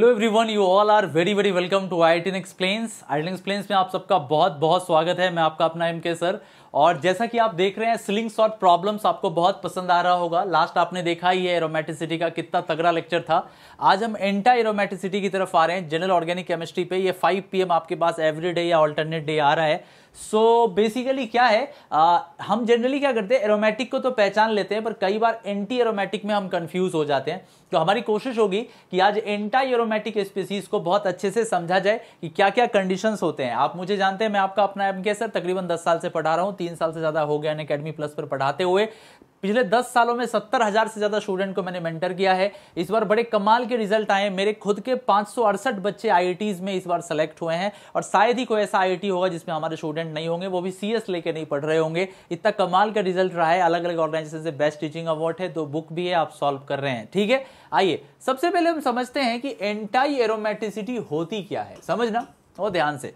Hello everyone, you all are very very welcome to IITian explains. IITian explains में आप सबका बहुत बहुत स्वागत है। मैं आपका अपना MK सर। और जैसा कि आप देख रहे हैं, स्लिंग शॉट प्रॉब्लम्स आपको बहुत पसंद आ रहा होगा। लास्ट आपने देखा ही है एरोमेटिसिटी का कितना तगड़ा लेक्चर था। आज हम एंटा एरोमेटिसिटी की तरफ आ रहे हैं जनरल ऑर्गेनिक केमिस्ट्री पे। ये 5 PM आपके पास एवरी डे या ऑल्टरनेट डे आ रहा है। सो बेसिकली क्या है, हम जनरली क्या करते हैं, एरोमेटिक को तो पहचान लेते हैं, पर कई बार एंटी एरोमेटिक में हम कंफ्यूज हो जाते हैं। तो हमारी कोशिश होगी कि आज एंटा एरोमेटिक स्पीसीज को बहुत अच्छे से समझा जाए कि क्या क्या कंडीशंस होते हैं। आप मुझे जानते हैं, मैं आपका अपना MK सर तकरीबन 10 साल से पढ़ा रहा हूं। 3 साल से ज्यादा हो गया अनअकैडमी प्लस पर पढ़ाते हुए। पिछले 10 सालों में 70,000 से ज्यादा स्टूडेंट को मैंने मेंटर किया है। इस बार बड़े कमाल के रिजल्ट आए। मेरे खुद के 568 बच्चे IITs में इस बार सेलेक्ट हुए हैं, और शायद ही कोई ऐसा IIT होगा जिसमें हमारे स्टूडेंट नहीं होंगे, वो भी CS लेके नहीं पढ़ रहे होंगे। इतना कमाल का रिजल्ट रहा है। अलग अलग ऑर्गेनाइजेशन से बेस्ट टीचिंग अवार्ड है, तो बुक भी है, आप सॉल्व कर रहे हैं। ठीक है, आइए सबसे पहले हम समझते हैं कि एंटी एरोमेटिसिटी होती क्या है। समझना वो ध्यान से।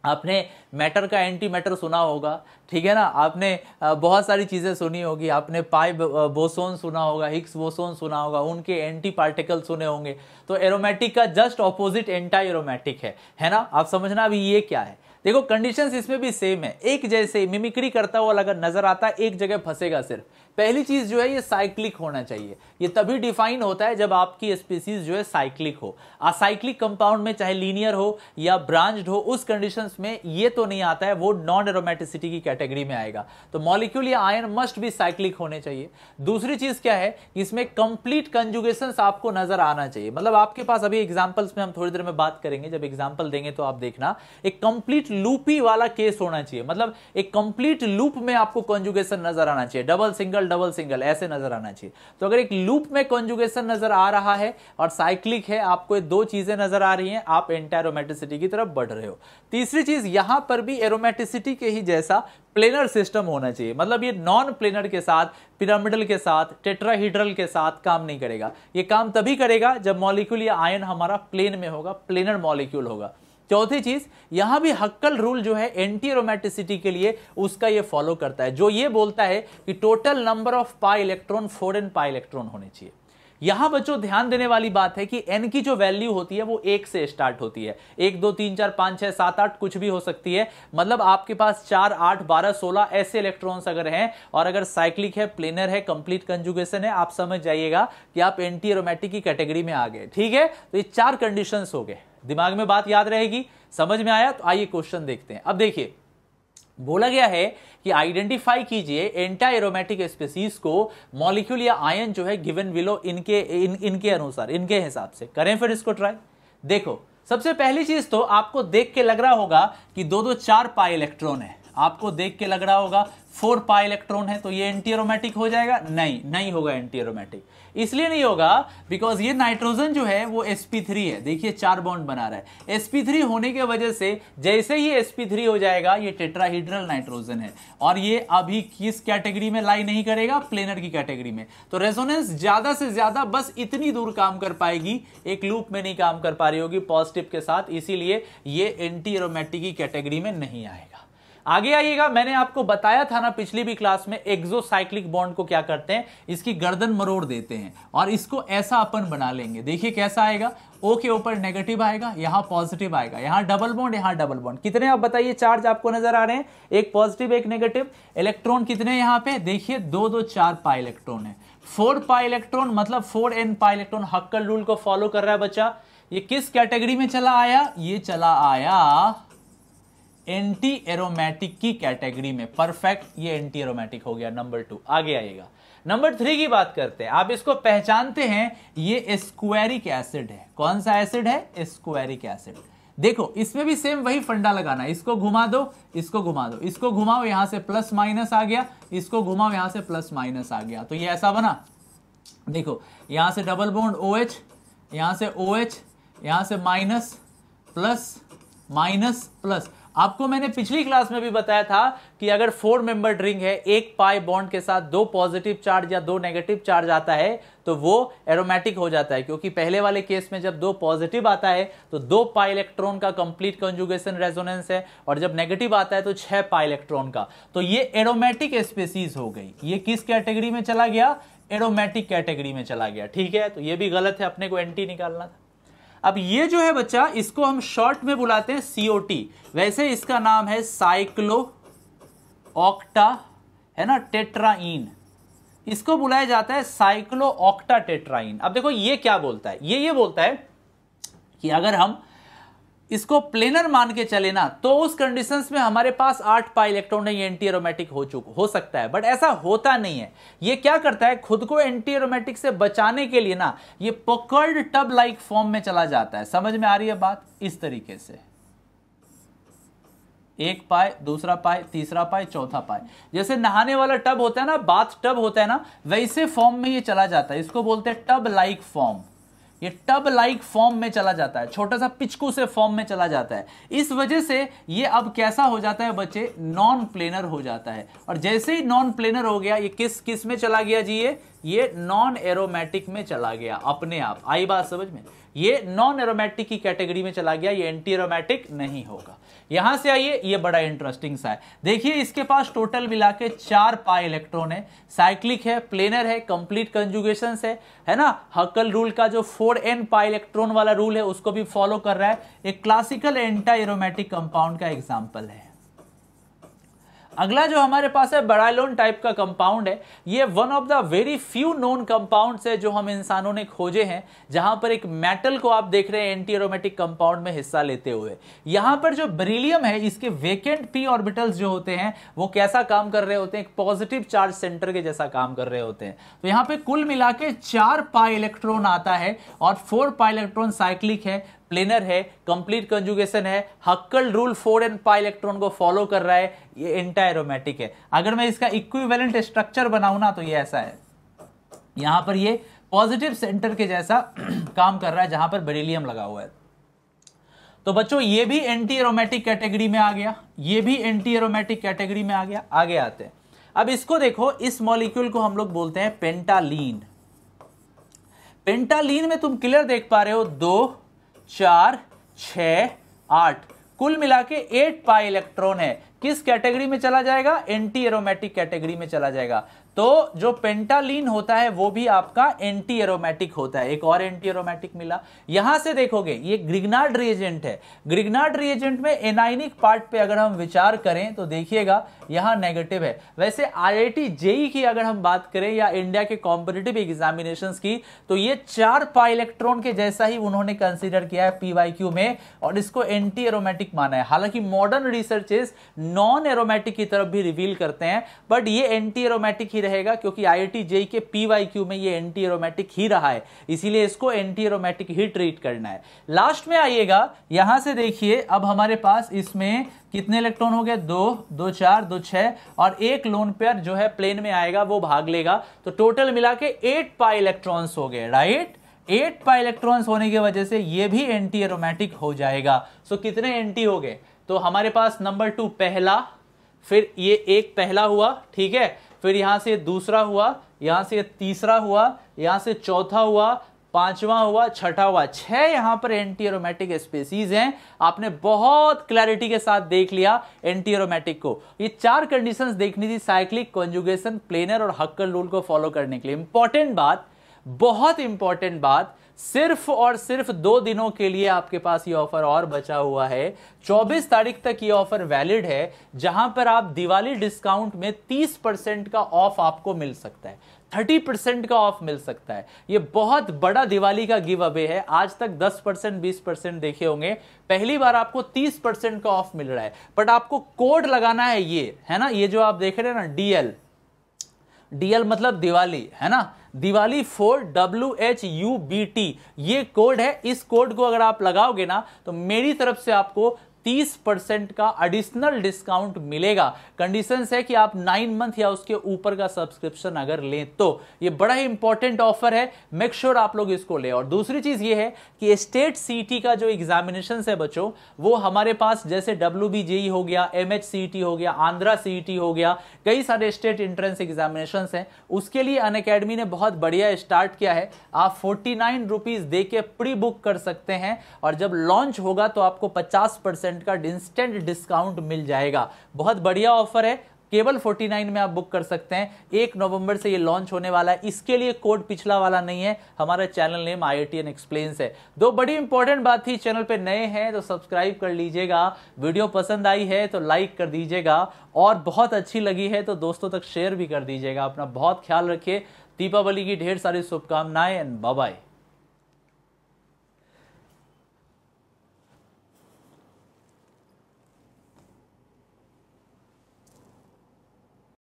आपने मैटर का एंटी मैटर सुना होगा, ठीक है ना। आपने बहुत सारी चीजें सुनी होगी। आपने पाई बोसोन सुना होगा, हिग्स बोसोन सुना होगा, उनके एंटी पार्टिकल सुने होंगे। तो एरोमेटिक का जस्ट ऑपोजिट एंटी एरोमेटिक है ना। आप समझना अभी ये क्या है। देखो कंडीशंस इसमें भी सेम है, एक जैसे मिमिक्री करता हुआ अगर नजर आता है, एक जगह फंसेगा सिर्फ। पहली चीज जो है, ये साइक्लिक होना चाहिए। ये तभी डिफाइन होता है जब आपकी स्पीसीज जो है साइक्लिक हो। असाइक्लिक कंपाउंड में चाहे लीनियर हो या ब्रांच्ड हो, उस कंडीशंस में ये तो नहीं आता है, वो नॉन एरोमेटिसिटी की कैटेगरी में आएगा। तो मॉलिक्यूल या आयन मस्ट भी साइक्लिक होने चाहिए। दूसरी चीज क्या है, इसमें कंप्लीट कंजुगेशंस आपको नजर आना चाहिए। मतलब आपके पास अभी एग्जांपल्स में हम थोड़ी देर में बात करेंगे, जब एग्जांपल देंगे तो आप देखना, एक कंप्लीट लूपी वाला केस होना चाहिए। मतलब एक कंप्लीट लूप में आपको कंजुगेशन नजर आना चाहिए। डबल सिंगल ऐसे नजर आना चाहिए। तो अगर एक लूप में कंजुगेशन नजर आ रहा है और साइक्लिक है, आपको ये दो चीजें नजर आ रही हैं, आप एंटी एरोमेटिसिटी की तरफ बढ़ रहे हो। तीसरी चीज, यहां पर भी एरोमेटिसिटी के ही जैसा प्लेनर सिस्टम होना चाहिए। मतलब ये नॉन प्लेनर के साथ, पिरामिडल के साथ, टेट्राहीड्रल के साथ काम नहीं करेगा। ये काम तभी करेगा जब मॉलिक्यूल या आयन हमारा प्लेन में होगा, प्लेनर मॉलिक्यूल होगा। चौथी चीज, यहां भी हक्कल रूल जो है एंटी एरोमेटिसिटी के लिए, उसका ये फॉलो करता है, जो ये बोलता है कि total number of pi electron 4n pi electron होने चाहिए। यहां बच्चों ध्यान देने वाली बात है कि n की जो वैल्यू होती है वो 1 से स्टार्ट होती है। 1 2 3 4 5 6 7 8 कुछ भी हो सकती है। मतलब आपके पास 4 8 12 16 ऐसे इलेक्ट्रॉन्स अगर हैं, और अगर साइक्लिक है, प्लेनर है, कंप्लीट कंजुगेशन है, आप समझ जाइएगा कि आप एंटी एरोमेटिक की कैटेगरी में आ गए। ठीक है, तो ये 4 कंडीशंस हो गए। दिमाग में बात याद रहेगी, समझ में आया। तो आइए क्वेश्चन देखते हैं। अब देखिए, बोला गया है कि आइडेंटिफाई कीजिए एंटी एरोमेटिक स्पीसीज को, मॉलिक्यूल या आयन जो है गिवन बिलो इनके अनुसार, इनके हिसाब से। करें फिर इसको ट्राई। देखो सबसे पहली चीज तो आपको देख के लग रहा होगा कि 2 2 4 पाई इलेक्ट्रॉन है। आपको देख के लग रहा होगा 4 पाई इलेक्ट्रॉन है, तो ये एंटी एरोमेटिक हो जाएगा? नहीं होगा एंटी एरोमेटिक। इसलिए नहीं होगा बिकॉज ये नाइट्रोजन जो है वो sp3 है। देखिए 4 बॉन्ड बना रहा है। sp3 होने के वजह से जैसे ही sp3 हो जाएगा, ये टेट्राहीड्रल नाइट्रोजन है, और ये अभी किस कैटेगरी में लाई नहीं करेगा? प्लेनर की कैटेगरी में। तो रेजोनेंस ज्यादा से ज्यादा बस इतनी दूर काम कर पाएगी, एक लूप में नहीं काम कर पा रही होगी पॉजिटिव के साथ, इसीलिए ये एंटी एरोमेटिक की कैटेगरी में नहीं आएगा। आगे आइएगा, मैंने आपको बताया था ना पिछली भी क्लास में, एक्सोसाइक्लिक बॉन्ड को क्या करते हैं, इसकी गर्दन मरोड़ देते हैं और इसको ऐसा अपन बना लेंगे। देखिए कैसा आएगा, O के ऊपर नेगेटिव आएगा, यहां पॉजिटिव आएगा, यहां डबल बॉन्ड, यहां डबल बॉन्ड। कितने आप बताइए चार्ज आपको नजर आ रहे हैं? एक पॉजिटिव एक नेगेटिव। इलेक्ट्रॉन कितने यहां पे? देखिए 2 2 4 पाई इलेक्ट्रॉन है। 4 पाई इलेक्ट्रॉन मतलब 4n पाई इलेक्ट्रॉन हक्कल रूल को फॉलो कर रहा है बच्चा। ये किस कैटेगरी में चला आया? ये चला आया एंटी एरोमेटिक की कैटेगरी में। परफेक्ट, ये एंटी एरोमेटिक हो गया। नंबर 2 आगे आइएगा। नंबर 3 की बात करते हैं। आप इसको पहचानते हैं, ये स्क्वेरिक एसिड है। कौन सा एसिड है? स्क्वेरिक एसिड। देखो इसमें भी सेम वही फंडा लगाना। इसको घुमा दो, इसको घुमा दो, इसको घुमाओ, यहां से प्लस माइनस आ गया, इसको घुमाओ, यहां से प्लस माइनस आ गया, तो ये ऐसा बना। देखो यहां से डबल बॉन्ड OH, यहां से OH, यहां से माइनस प्लस माइनस प्लस। आपको मैंने पिछली क्लास में भी बताया था कि अगर 4 मेंबर्ड रिंग है, एक पाई बॉन्ड के साथ 2 पॉजिटिव चार्ज या 2 नेगेटिव चार्ज आता है, तो वो एरोमेटिक हो जाता है। क्योंकि पहले वाले केस में जब 2 पॉजिटिव आता है तो 2 पाई इलेक्ट्रॉन का कंप्लीट कंजुगेशन रेजोनेंस है, और जब नेगेटिव आता है तो 6 पाई इलेक्ट्रॉन का। तो ये एरोमेटिक स्पीसीज हो गई। ये किस कैटेगरी में चला गया? एरोमेटिक कैटेगरी में चला गया। ठीक है, तो ये भी गलत है, अपने को एंटी निकालना था। अब ये जो है बच्चा, इसको हम शॉर्ट में बुलाते हैं COT। वैसे इसका नाम है साइक्लो ऑक्टा, है ना, टेट्राइन। इसको बुलाया जाता है साइक्लो ऑक्टा टेट्राइन। अब देखो ये क्या बोलता है, ये बोलता है कि अगर हम इसको प्लेनर मान के चले ना, तो उस कंडीशंस में हमारे पास 8 पाई इलेक्ट्रॉन है, ये एंटी एरोमेटिक हो सकता है। बट ऐसा होता नहीं है। ये क्या करता है, खुद को एंटी एरोमेटिक से बचाने के लिए ना, ये पकर्ड टब लाइक फॉर्म में चला जाता है। समझ में आ रही है बात? इस तरीके से 1 पाई, दूसरा पाई, तीसरा पाई, चौथा पाई, जैसे नहाने वाला टब होता है ना, बाथ टब होता है ना, वैसे फॉर्म में ये चला जाता है। इसको बोलते हैं टब लाइक फॉर्म। ये टब लाइक फॉर्म में चला जाता है, छोटा सा पिचकू से फॉर्म में चला जाता है। इस वजह से ये अब कैसा हो जाता है बच्चे, नॉन प्लेनर हो जाता है। और जैसे ही नॉन प्लेनर हो गया, ये किस में चला गया जी, ये नॉन एरोमेटिक में चला गया अपने आप। आई बात समझ में? ये नॉन एरोमेटिक की कैटेगरी में चला गया, ये एंटी एरोमेटिक नहीं होगा। यहां से आइए, ये बड़ा इंटरेस्टिंग सा है। देखिए इसके पास टोटल मिला के 4 पाई इलेक्ट्रॉन है, साइक्लिक है, प्लेनर है, कंप्लीट कंजुगेशन है ना। हक्कल रूल का जो 4n पाई इलेक्ट्रॉन वाला रूल है उसको भी फॉलो कर रहा है। एक क्लासिकल एंटी एरोमेटिक कंपाउंड का एग्जाम्पल है। अगला जो हमारे पास है बेराइलोन टाइप का कंपाउंड है। ये one of the very few known compounds है जो हम इंसानों ने खोजे हैं, जहां पर एक मेटल को आप देख रहे हैं एंटी एरोमेटिक कंपाउंड में हिस्सा लेते हुए। यहां पर जो बेरिलियम है, इसके वेकेंट p ऑर्बिटल्स जो होते हैं वो कैसा काम कर रहे होते हैं, एक पॉजिटिव चार्ज सेंटर के जैसा काम कर रहे होते हैं। तो यहां पे कुल मिला के 4 पाई इलेक्ट्रॉन आता है और 4 पाई इलेक्ट्रॉन साइक्लिक है, प्लेनर है, कंप्लीट कंजुगेशन है, हक्कल रूल 4n पाई इलेक्ट्रॉन को फॉलो कर रहा है, ये एंटी एरोमेटिक है। अगर मैं इसका इक्विवेलेंट स्ट्रक्चर बनाऊं ना, तो ये ऐसा है। यहां पर ये पॉजिटिव सेंटर के जैसा काम कर रहा है जहां पर बेरिलियम लगा हुआ है। तो बच्चों ये भी एंटी एरोमेटिक कैटेगरी में आ गया, ये भी एंटी एरोमेटिक कैटेगरी में आ गया। आगे आते हैं। अब इसको देखो, इस मॉलिक्यूल को हम लोग बोलते हैं पेंटालीन। पेंटालीन में तुम क्लियर देख पा रहे हो 2, 4, 6, 8, कुल मिला के 8 पाई इलेक्ट्रॉन है। किस कैटेगरी में चला जाएगा? एंटी एरोमेटिक कैटेगरी में चला जाएगा। तो जो पेंटालीन होता है वो भी आपका एंटी एरोमेटिक होता है। एक और एंटी एरोमेटिक मिला। यहां से देखोगे ये ग्रिग्नार्ड रिएजेंट है। ग्रिग्नार्ड रिएजेंट में एनाइनिक पार्ट पे अगर हम विचार करें तो देखिएगा यहां नेगेटिव है। वैसे IIT JEE की अगर हम बात करें या इंडिया के कॉम्पिटिटिव एग्जामिनेशंस की, तो ये 4 पाई इलेक्ट्रॉन के जैसा ही उन्होंने कंसीडर किया है PYQ में और इसको एंटी एरोमेटिक माना है। हालांकि मॉडर्न रिसर्चेस नॉन एरोमेटिक की तरफ भी रिवील करते हैं, बट ये एंटी एरोमेटिक ही रहेगा क्योंकि IIT JEE के PYQ में ये एंटी एरोमेटिक ही रहा है, इसीलिए इसको एंटी एरोमेटिक ही ट्रीट करना है। लास्ट में आइएगा, यहां से देखिए अब हमारे पास इसमें कितने इलेक्ट्रॉन हो गए? 2, 2, 4, 2, 6 और एक लोन पेयर जो है प्लेन में आएगा वो भाग लेगा। तो टोटल मिला के 8 पाई इलेक्ट्रॉन्स हो गए, राइट। 8 पाई इलेक्ट्रॉन्स होने की वजह से ये भी एंटी एरोमेटिक हो जाएगा। सो कितने एंटी हो गए? तो हमारे पास नंबर 2 पहला, फिर ये एक पहला हुआ, ठीक है, फिर यहां से दूसरा हुआ, यहां से तीसरा हुआ, यहां से चौथा हुआ, पांचवा हुआ, छठा हुआ। 6 यहां पर एंटी एरोमेटिक स्पीसीज हैं। आपने बहुत क्लैरिटी के साथ देख लिया एंटी एरोमेटिक को। ये 4 कंडीशंस देखनी थी, साइक्लिक, कंजुगेशन, प्लेनर और हक्कल रूल को फॉलो करने के लिए। इंपॉर्टेंट बात, बहुत इंपॉर्टेंट बात, सिर्फ और सिर्फ 2 दिनों के लिए आपके पास ये ऑफर और बचा हुआ है। 24 तारीख तक ये ऑफर वैलिड है, जहां पर आप दिवाली डिस्काउंट में 30% का ऑफ आपको मिल सकता है, 30% का ऑफ मिल सकता है। ये बहुत बड़ा दिवाली का गिव अवे है। आज तक 10%, 20% देखे होंगे, पहली बार आपको 30% का ऑफ मिल रहा है। बट आपको कोड लगाना है, ये है ना, ये जो आप देख रहे हैं ना, DL मतलब दिवाली, है ना, दिवाली 4 WHUBT ये कोड है। इस कोड को अगर आप लगाओगे ना, तो मेरी तरफ से आपको 30% का एडिशनल डिस्काउंट मिलेगा। कंडीशंस है कि आप 9 मंथ या उसके ऊपर का सब्सक्रिप्शन अगर लें तो। ये बड़ा ही इंपॉर्टेंट ऑफर है, मेक श्योर आप लोग इसको लें। और दूसरी चीज ये है कि स्टेट CET का जो एग्जामिनेशन है बच्चों, वो हमारे पास जैसे WBJE हो गया, MHCET हो गया, आंध्रा CET हो गया, कई सारे स्टेट एंट्रेंस एग्जामिनेशन हैं। उसके लिए अनअकैडमी ने बहुत बढ़िया स्टार्ट किया है। आप 49 रुपीज दे के प्री बुक कर सकते हैं और जब लॉन्च होगा तो आपको 50% का इंस्टेंट डिस्काउंट मिल जाएगा। बहुत बढ़िया ऑफर है, केवल 49 में आप बुक कर सकते हैं। 1 नवंबर से ये लॉन्च होने वाला है। इसके लिए कोड पिछला वाला नहीं है, हमारा चैनल नेम IITN एक्सप्लेन्स है। दो बड़ी इंपॉर्टेंट बात थी, चैनल पे नए हैं तो सब्सक्राइब कर लीजिएगा, वीडियो पसंद आई है तो लाइक कर दीजिएगा, और बहुत अच्छी लगी है तो दोस्तों तक शेयर भी कर दीजिएगा। अपना बहुत ख्याल रखिए। दीपावली की ढेर सारी शुभकामनाएं एंड बाय बाय।